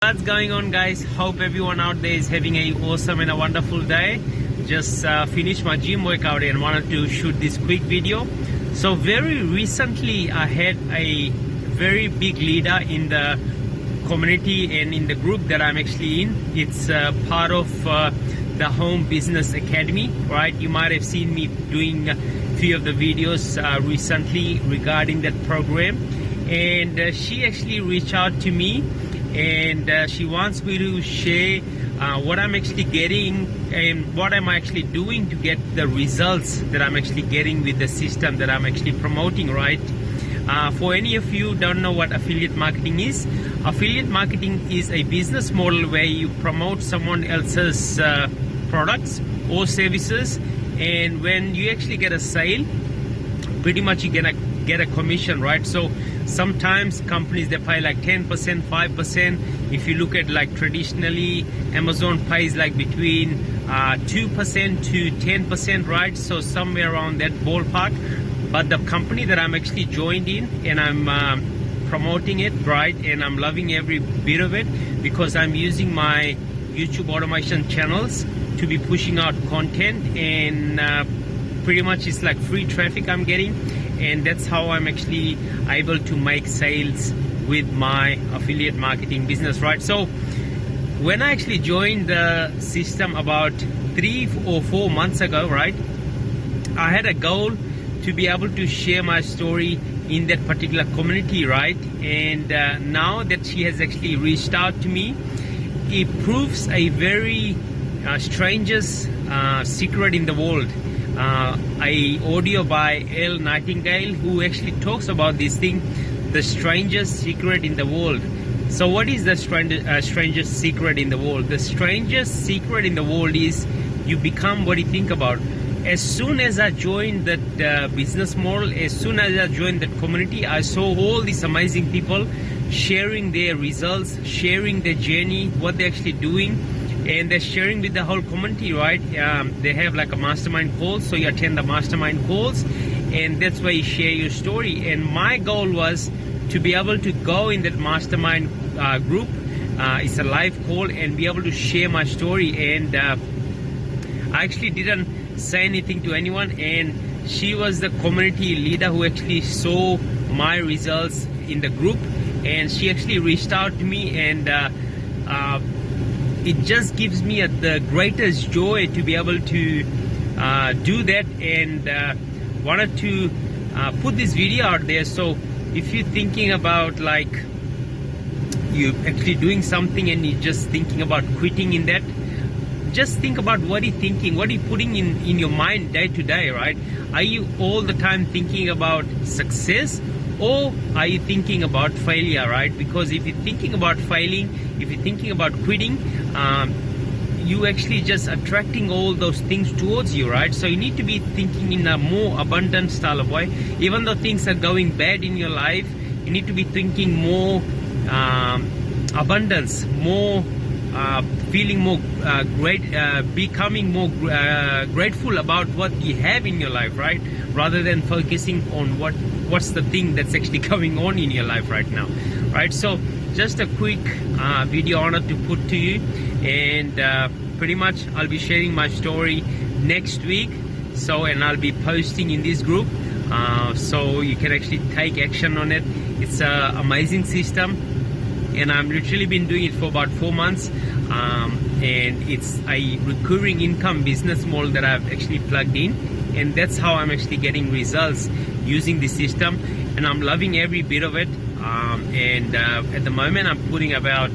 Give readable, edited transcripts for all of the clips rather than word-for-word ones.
What's going on, guys? Hope everyone out there is having a awesome and a wonderful day. Just finished my gym workout and wanted to shoot this quick video. So very recently I had a very big leader in the community and in the group that I'm actually in. It's part of the Home Business Academy, right? You might have seen me doing a few of the videos recently regarding that program, and she actually reached out to me and she wants me to share what I'm actually getting and what I'm actually doing to get the results that I'm actually getting with the system that I'm actually promoting, right? For any of you who don't know what affiliate marketing is a business model where you promote someone else's products or services, and when you actually get a sale, pretty much you're gonna get a commission, right? So sometimes companies, they pay like 10%, 5%. If you look at like traditionally, Amazon pays like between 2% to 10%, right? So somewhere around that ballpark. But the company that I'm actually joined in, and I'm promoting it, right? And I'm loving every bit of it because I'm using my YouTube automation channels to be pushing out content, and pretty much it's like free traffic I'm getting, and that's how I'm actually able to make sales with my affiliate marketing business, right? So when I actually joined the system about 3 or 4 months ago, right, I had a goal to be able to share my story in that particular community, right? And now that she has actually reached out to me, it proves a very strangest secret in the world. A audio by Elle Nightingale, who actually talks about this thing, the strangest secret in the world. So what is the strangest secret in the world? The strangest secret in the world is you become what you think about. As soon as I joined that business model, as soon as I joined that community, I saw all these amazing people sharing their results, sharing their journey, what they're actually doing, and they're sharing with the whole community, right? They have like a mastermind call, so you attend the mastermind calls, and that's where you share your story. And my goal was to be able to go in that mastermind group, it's a live call, and be able to share my story. And I actually didn't say anything to anyone, and she was the community leader who actually saw my results in the group, and she actually reached out to me, and it just gives me the greatest joy to be able to do that, and wanted to put this video out there. So if you're thinking about like you actually doing something and you're just thinking about quitting in that, just think about what you're thinking, what you're putting in your mind day to day, right? Are you all the time thinking about success, or are you thinking about failure, right? Because if you're thinking about failing, if you're thinking about quitting, you actually just attracting all those things towards you, right? So you need to be thinking in a more abundant style of way. Even though things are going bad in your life, you need to be thinking more abundance, more feeling more becoming more grateful about what you have in your life, right? Rather than focusing on what's the thing that's actually going on in your life right now, right? So just a quick video I wanted to put to you, and pretty much I'll be sharing my story next week. So, and I'll be posting in this group, so you can actually take action on it. It's an amazing system, and I've literally been doing it for about 4 months, and it's a recurring income business model that I've actually plugged in, and that's how I'm actually getting results using the system, and I'm loving every bit of it. And at the moment I'm putting about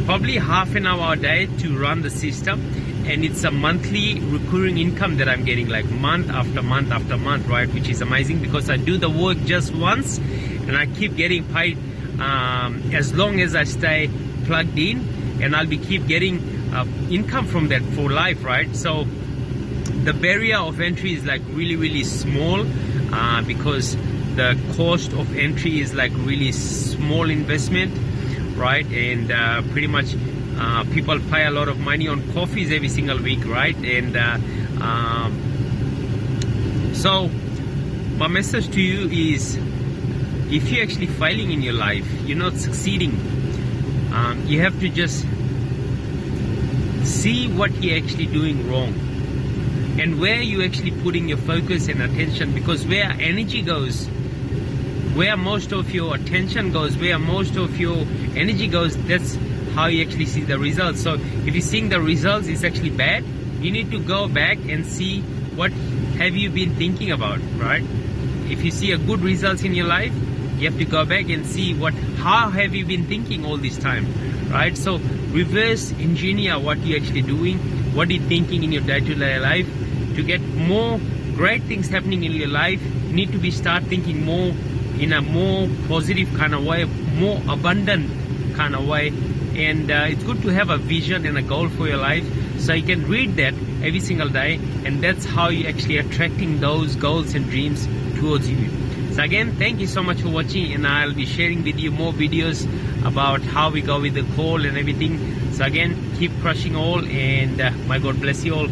probably half an hour a day to run the system, and it's a monthly recurring income that I'm getting, like month after month after month, right? Which is amazing because I do the work just once and I keep getting paid as long as I stay plugged in, and I'll be keep getting income from that for life, right? So the barrier of entry is like really small, because the cost of entry is like really small investment, right? And pretty much people pay a lot of money on coffees every single week, right? And so my message to you is, if you're actually failing in your life, you're not succeeding, You have to just see what you're actually doing wrong and where you're actually putting your focus and attention, because where energy goes, where most of your attention goes, where most of your energy goes, that's how you actually see the results. So if you're seeing the results is actually bad, you need to go back and see what have you been thinking about, right? If you see a good results in your life, you have to go back and see how have you been thinking all this time, right? So reverse engineer what you're actually doing, what you're thinking in your day-to-day life. To get more great things happening in your life, you need to start thinking more in a more positive kind of way, more abundant kind of way. And it's good to have a vision and a goal for your life, so you can read that every single day, and that's how you're actually attracting those goals and dreams towards you. So again, thank you so much for watching, and I'll be sharing with you more videos about how we go with the call and everything. So again, keep crushing all, and my God bless you all.